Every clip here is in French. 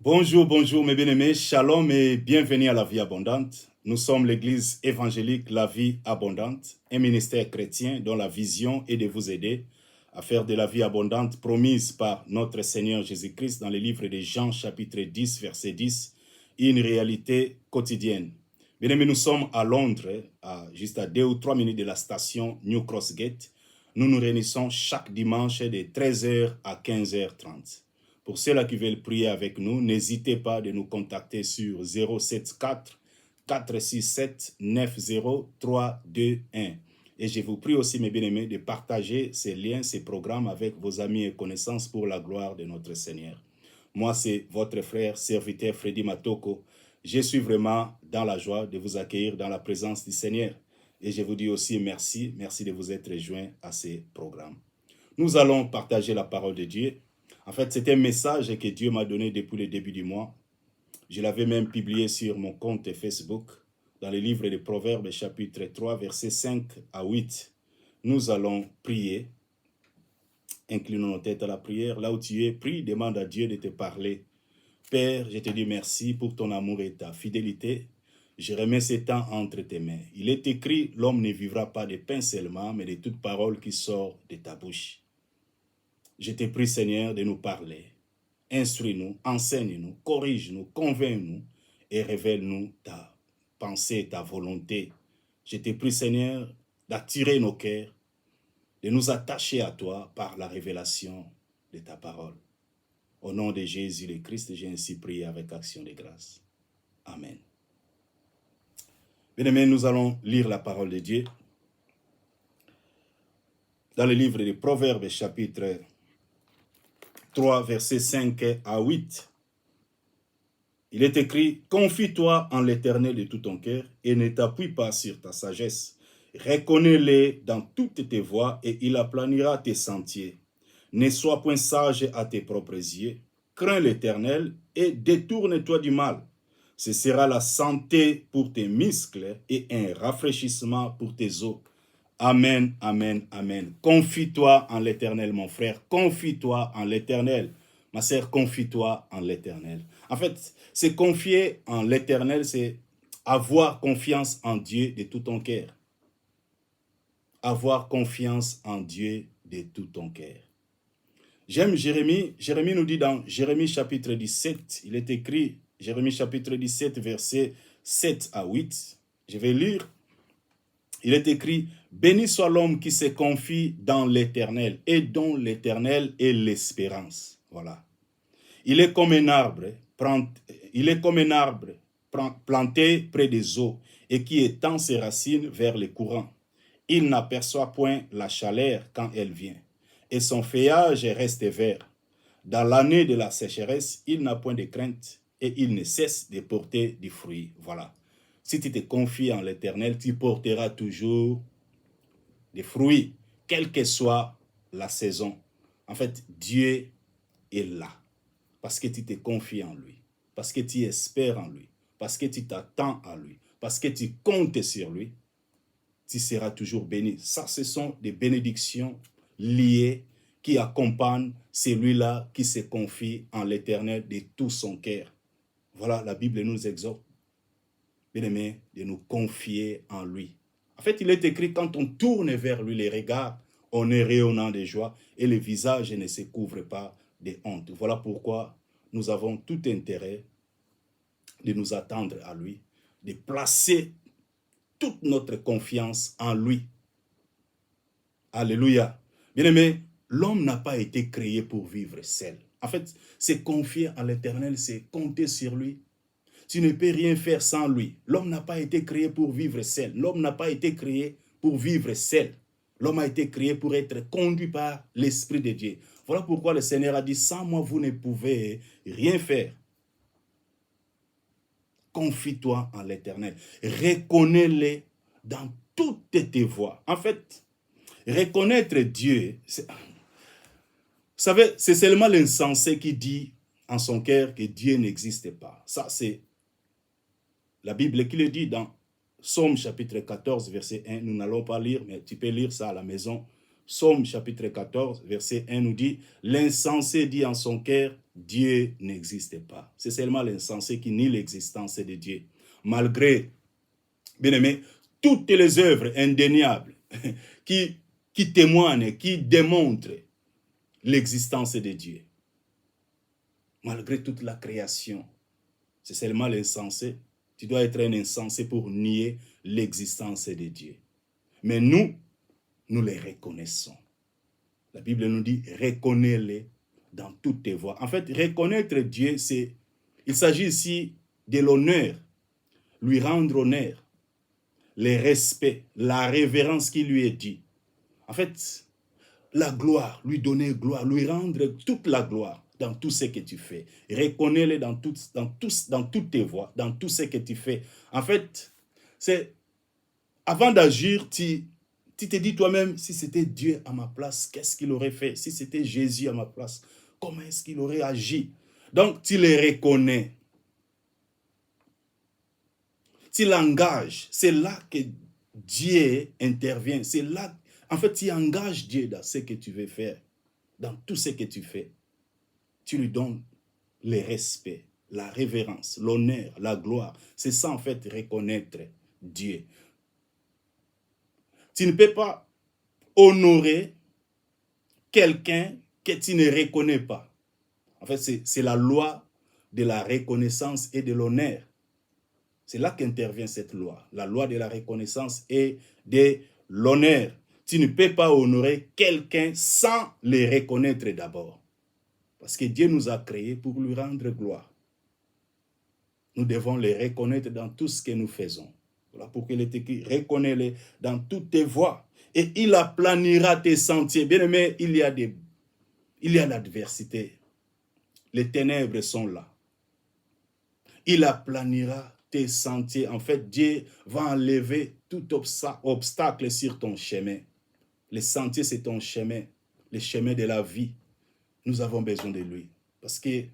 Bonjour, bonjour mes bien-aimés, shalom et bienvenue à la vie abondante. Nous sommes l'église évangélique La Vie Abondante, un ministère chrétien dont la vision est de vous aider à faire de la vie abondante promise par notre Seigneur Jésus-Christ dans le livre de Jean chapitre 10, verset 10, une réalité quotidienne. Bien-aimés, nous sommes à Londres, juste à 2 ou 3 minutes de la station New Cross Gate. Nous nous réunissons chaque dimanche de 13h à 15h30. Pour ceux-là qui veulent prier avec nous, n'hésitez pas de nous contacter sur 074 467 90321. Et je vous prie aussi, mes bien-aimés, de partager ces liens, ces programmes avec vos amis et connaissances pour la gloire de notre Seigneur. Moi, c'est votre frère, serviteur Freddy Matoko. Je suis vraiment dans la joie de vous accueillir dans la présence du Seigneur. Et je vous dis aussi merci de vous être joints à ces programmes. Nous allons partager la parole de Dieu. En fait, c'est un message que Dieu m'a donné depuis le début du mois. Je l'avais même publié sur mon compte Facebook, dans le livre de Proverbes, chapitre 3, versets 5 à 8. Nous allons prier. Inclinons nos têtes à la prière. Là où tu es, prie, demande à Dieu de te parler. Père, je te dis merci pour ton amour et ta fidélité. Je remets ce temps entre tes mains. Il est écrit, l'homme ne vivra pas de pain seulement, mais de toute parole qui sort de ta bouche. Je te prie, Seigneur, de nous parler. Instruis-nous, enseigne-nous, corrige-nous, convainc-nous et révèle-nous ta pensée, ta volonté. Je te prie, Seigneur, d'attirer nos cœurs, de nous attacher à toi par la révélation de ta parole. Au nom de Jésus le Christ, j'ai ainsi prié avec action de grâce. Amen. Bien-aimés, nous allons lire la parole de Dieu dans le livre des Proverbes, chapitre 3, versets 5 à 8. Il est écrit, « Confie-toi en l'Éternel de tout ton cœur et ne t'appuie pas sur ta sagesse. Reconnais-le dans toutes tes voies et il aplanira tes sentiers. Ne sois point sage à tes propres yeux. Crains l'Éternel et détourne-toi du mal. Ce sera la santé pour tes muscles et un rafraîchissement pour tes os. » Amen, amen, amen. Confie-toi en l'Éternel, mon frère. Confie-toi en l'Éternel. Ma sœur, confie-toi en l'Éternel. En fait, se confier en l'Éternel, c'est avoir confiance en Dieu de tout ton cœur. Avoir confiance en Dieu de tout ton cœur. J'aime Jérémie. Jérémie nous dit dans Jérémie chapitre 17, il est écrit, Jérémie chapitre 17, versets 7 à 8. Je vais lire. Il est écrit, « Béni soit l'homme qui se confie dans l'Éternel et dont l'Éternel est l'espérance. » Voilà. Il est comme un arbre, planté près des eaux et qui étend ses racines vers les courants. Il n'aperçoit point la chaleur quand elle vient et son feuillage reste vert. Dans l'année de la sécheresse, il n'a point de crainte et il ne cesse de porter du fruit. Voilà. Si tu te confies en l'Éternel, tu porteras toujours des fruits, quelle que soit la saison. En fait, Dieu est là. Parce que tu te confies en lui, parce que tu espères en lui, parce que tu t'attends à lui, parce que tu comptes sur lui, tu seras toujours béni. Ça, ce sont des bénédictions liées qui accompagnent celui-là qui se confie en l'Éternel de tout son cœur. Voilà, la Bible nous exhorte, bien-aimés, de nous confier en lui. En fait, il est écrit, quand on tourne vers lui les regards, on est rayonnant de joie et le visage ne se couvre pas de honte. Voilà pourquoi nous avons tout intérêt de nous attendre à lui, de placer toute notre confiance en lui. Alléluia. Bien-aimé, l'homme n'a pas été créé pour vivre seul. En fait, se confier à l'Éternel, c'est compter sur lui. Tu ne peux rien faire sans lui. L'homme n'a pas été créé pour vivre seul. L'homme n'a pas été créé pour vivre seul. L'homme a été créé pour être conduit par l'Esprit de Dieu. Voilà pourquoi le Seigneur a dit, sans moi, vous ne pouvez rien faire. Confie-toi en l'Éternel. Reconnais-le dans toutes tes voies. En fait, reconnaître Dieu, vous savez, c'est seulement l'insensé qui dit en son cœur que Dieu n'existe pas. Ça, c'est la Bible qui le dit dans Psaume chapitre 14, verset 1. Nous n'allons pas lire, mais tu peux lire ça à la maison. Psaume chapitre 14, verset 1 nous dit, « L'insensé dit en son cœur, Dieu n'existe pas. C'est seulement l'insensé qui nie l'existence de Dieu. Malgré, bien aimé, toutes les œuvres indéniables qui témoignent, qui démontrent l'existence de Dieu. Malgré toute la création, c'est seulement l'insensé. Tu dois être un insensé pour nier l'existence de Dieu. Mais nous les reconnaissons. La Bible nous dit, reconnais-les dans toutes tes voies. En fait, reconnaître Dieu, il s'agit ici de l'honneur, lui rendre honneur, le respect, la révérence qui lui est due. En fait, la gloire, lui donner gloire, lui rendre toute la gloire dans tout ce que tu fais. Reconnais-le dans toutes tes voies, dans tout ce que tu fais. En fait, c'est avant d'agir, tu te dis toi-même, si c'était Dieu à ma place, qu'est-ce qu'il aurait fait? Si c'était Jésus à ma place, comment est-ce qu'il aurait agi? Donc, tu les reconnais. Tu l'engages. C'est là que Dieu intervient. C'est là, en fait, tu engages Dieu dans ce que tu veux faire. Dans tout ce que tu fais. Tu lui donnes le respect, la révérence, l'honneur, la gloire. C'est ça, en fait, reconnaître Dieu. Tu ne peux pas honorer quelqu'un que tu ne reconnais pas. En fait, c'est la loi de la reconnaissance et de l'honneur. C'est là qu'intervient cette loi, la loi de la reconnaissance et de l'honneur. Tu ne peux pas honorer quelqu'un sans le reconnaître d'abord. Parce que Dieu nous a créés pour lui rendre gloire. Nous devons le reconnaître dans tout ce que nous faisons. Voilà pourquoi il est écrit, reconnais-le dans toutes tes voies. Et il aplanira tes sentiers. Bien aimé, il y a l'adversité. Les ténèbres sont là. Il aplanira tes sentiers. En fait, Dieu va enlever tout obstacle sur ton chemin. Les sentiers, c'est ton chemin. Le chemin de la vie. Nous avons besoin de lui. Parce que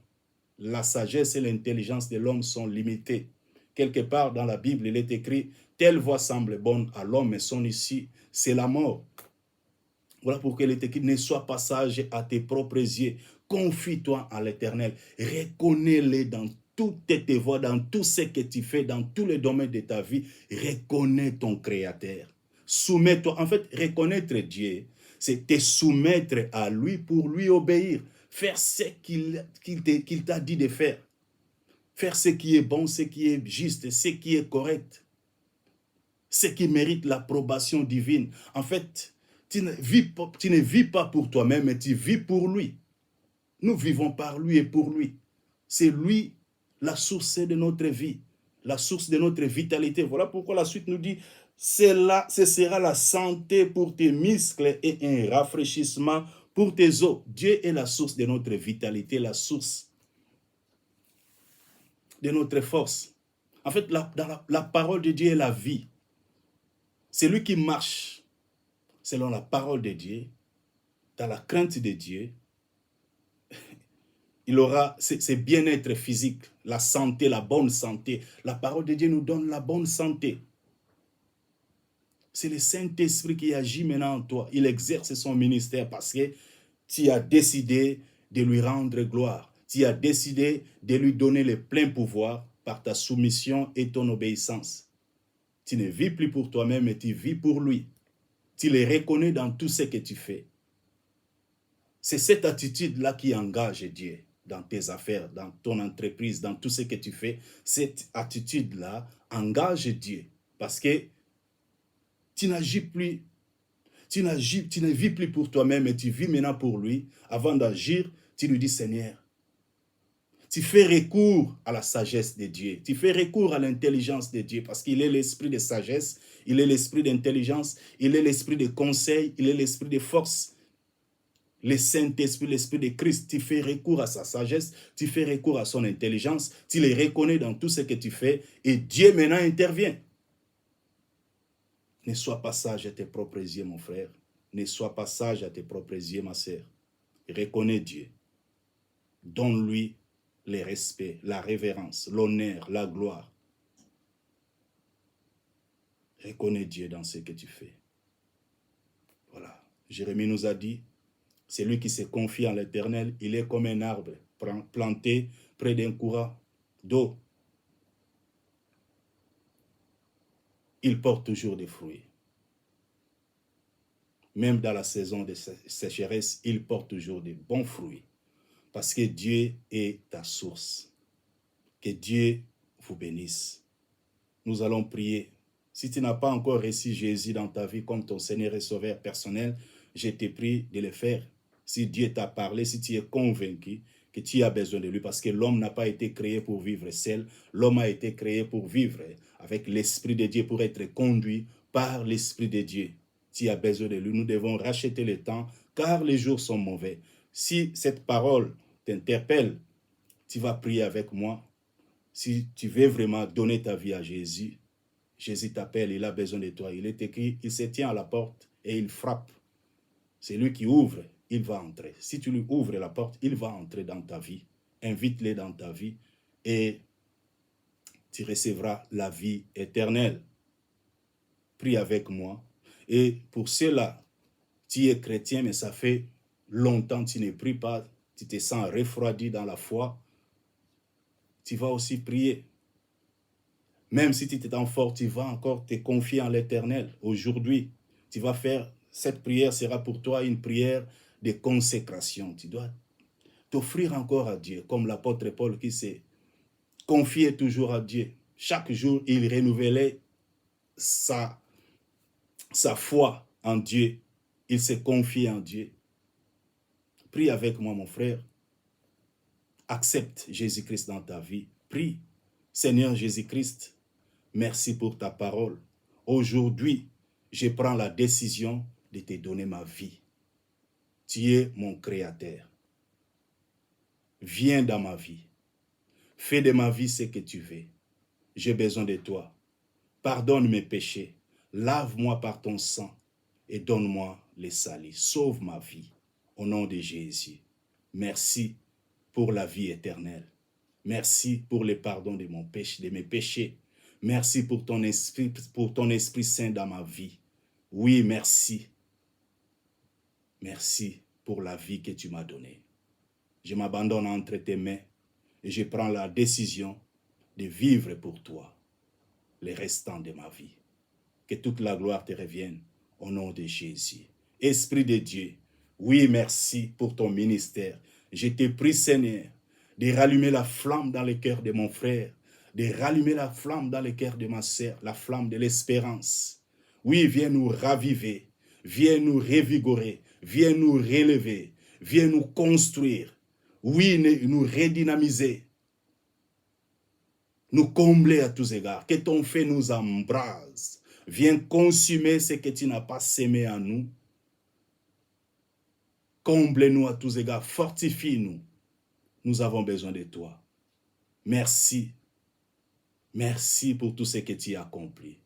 la sagesse et l'intelligence de l'homme sont limitées. Quelque part dans la Bible, il est écrit, telle voie semble bonne à l'homme, mais son issue, c'est la mort. Voilà pourquoi il est écrit, ne sois pas sage à tes propres yeux. Confie-toi à l'Éternel. Reconnais-le dans toutes tes voies, dans tout ce que tu fais, dans tous les domaines de ta vie. Reconnais ton Créateur. Soumets-toi. En fait, reconnaître Dieu, c'est te soumettre à lui pour lui obéir. Faire ce qu'il t'a dit de faire. Faire ce qui est bon, ce qui est juste, ce qui est correct. Ce qui mérite l'approbation divine. En fait, tu ne vis pas pour toi-même, mais tu vis pour lui. Nous vivons par lui et pour lui. C'est lui la source de notre vie, la source de notre vitalité. Voilà pourquoi la suite nous dit, ce sera la santé pour tes muscles et un rafraîchissement pour tes os. Dieu est la source de notre vitalité, la source de notre force. En fait, la parole de Dieu est la vie. C'est lui qui marche selon la parole de Dieu, dans la crainte de Dieu. Il aura ses bien-être physique, la santé, la bonne santé. La parole de Dieu nous donne la bonne santé. C'est le Saint-Esprit qui agit maintenant en toi. Il exerce son ministère parce que tu as décidé de lui rendre gloire. Tu as décidé de lui donner le plein pouvoir par ta soumission et ton obéissance. Tu ne vis plus pour toi-même, mais tu vis pour lui. Tu le reconnais dans tout ce que tu fais. C'est cette attitude-là qui engage Dieu dans tes affaires, dans ton entreprise, dans tout ce que tu fais. Cette attitude-là engage Dieu parce que tu n'agis plus, tu ne vis plus pour toi-même, mais tu vis maintenant pour lui. Avant d'agir, tu lui dis, Seigneur, tu fais recours à la sagesse de Dieu. Tu fais recours à l'intelligence de Dieu parce qu'il est l'esprit de sagesse, il est l'esprit d'intelligence, il est l'esprit de conseil, il est l'esprit de force. Le Saint-Esprit, l'Esprit de Christ, tu fais recours à sa sagesse, tu fais recours à son intelligence, tu les reconnais dans tout ce que tu fais et Dieu maintenant intervient. Ne sois pas sage à tes propres yeux, mon frère. Ne sois pas sage à tes propres yeux, ma sœur. Reconnais Dieu. Donne-lui le respect, la révérence, l'honneur, la gloire. Reconnais Dieu dans ce que tu fais. Voilà. Jérémie nous a dit, celui qui se confie en l'Éternel, il est comme un arbre planté près d'un courant d'eau, il porte toujours des fruits. Même dans la saison de sécheresse, il porte toujours des bons fruits. Parce que Dieu est ta source. Que Dieu vous bénisse. Nous allons prier. Si tu n'as pas encore reçu Jésus dans ta vie comme ton Seigneur et Sauveur personnel, je te prie de le faire. Si Dieu t'a parlé, si tu es convaincu que tu as besoin de lui, parce que l'homme n'a pas été créé pour vivre seul, l'homme a été créé pour vivre avec l'Esprit de Dieu, pour être conduit par l'Esprit de Dieu. Tu as besoin de lui. Nous devons racheter le temps, car les jours sont mauvais. Si cette parole t'interpelle, tu vas prier avec moi. Si tu veux vraiment donner ta vie à Jésus, Jésus t'appelle, il a besoin de toi. Il est écrit, il se tient à la porte et il frappe. C'est lui qui ouvre, il va entrer. Si tu lui ouvres la porte, il va entrer dans ta vie. Invite-le dans ta vie et tu recevras la vie éternelle. Prie avec moi. Et pour cela, tu es chrétien, mais ça fait longtemps que tu ne pries pas, tu te sens refroidi dans la foi, tu vas aussi prier. Même si tu t'es fort, tu vas encore te confier en l'Éternel. Aujourd'hui, tu vas faire, cette prière sera pour toi une prière de consécration. Tu dois t'offrir encore à Dieu, comme l'apôtre Paul qui s'est confié toujours à Dieu. Chaque jour, il renouvelait sa foi en Dieu. Il s'est confié en Dieu. Prie avec moi, mon frère. Accepte Jésus-Christ dans ta vie. Prie. Seigneur Jésus-Christ, merci pour ta parole. Aujourd'hui, je prends la décision de te donner ma vie. Tu es mon créateur. Viens dans ma vie. Fais de ma vie ce que tu veux. J'ai besoin de toi. Pardonne mes péchés. Lave-moi par ton sang et donne-moi le salut. Sauve ma vie. Au nom de Jésus. Merci pour la vie éternelle. Merci pour le pardon de mes péchés. Merci pour ton Esprit Saint dans ma vie. Oui, merci. Merci pour la vie que tu m'as donnée. Je m'abandonne entre tes mains et je prends la décision de vivre pour toi les restants de ma vie. Que toute la gloire te revienne au nom de Jésus. Esprit de Dieu, oui, merci pour ton ministère. Je te prie, Seigneur, de rallumer la flamme dans le cœur de mon frère, de rallumer la flamme dans le cœur de ma sœur, la flamme de l'espérance. Oui, viens nous raviver, viens nous revigorer, viens nous relever, viens nous construire. Oui, nous redynamiser, nous combler à tous égards. Que ton feu nous embrase. Viens consumer ce que tu n'as pas sémé en nous. Comble-nous à tous égards, fortifie-nous. Nous avons besoin de toi. Merci. Merci pour tout ce que tu as accompli.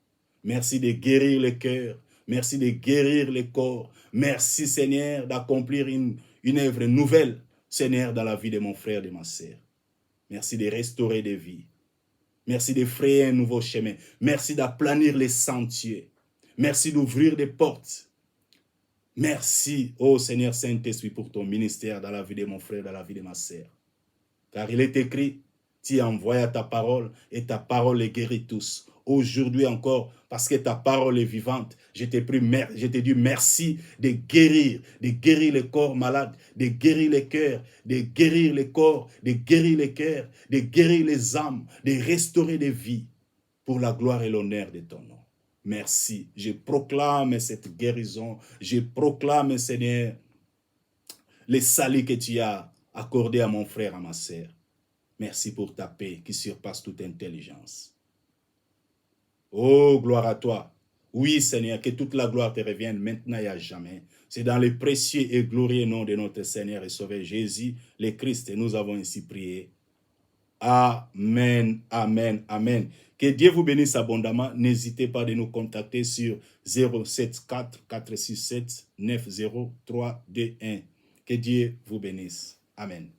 Merci de guérir le cœur. Merci de guérir le corps. Merci, Seigneur, d'accomplir une œuvre nouvelle, Seigneur, dans la vie de mon frère et de ma sœur. Merci de restaurer des vies. Merci de frayer un nouveau chemin. Merci d'aplanir les sentiers. Merci d'ouvrir des portes. Merci, ô Seigneur Saint-Esprit, pour ton ministère dans la vie de mon frère, dans la vie de ma sœur. Car il est écrit, tu envoies ta parole et ta parole les guérit tous. Aujourd'hui encore, parce que ta parole est vivante, je te dis merci de guérir les corps malades, de guérir les cœurs, de guérir les corps, de guérir les cœurs, de guérir les âmes, de restaurer des vies pour la gloire et l'honneur de ton nom. Merci. Je proclame cette guérison. Je proclame, Seigneur, les saluts que tu as accordés à mon frère, à ma sœur. Merci pour ta paix qui surpasse toute intelligence. Oh, gloire à toi. Oui, Seigneur, que toute la gloire te revienne maintenant et à jamais. C'est dans le précieux et glorieux nom de notre Seigneur et Sauveur Jésus, le Christ, et nous avons ainsi prié. Amen, amen, amen. Que Dieu vous bénisse abondamment. N'hésitez pas de nous contacter sur 074 467 90321. Que Dieu vous bénisse. Amen.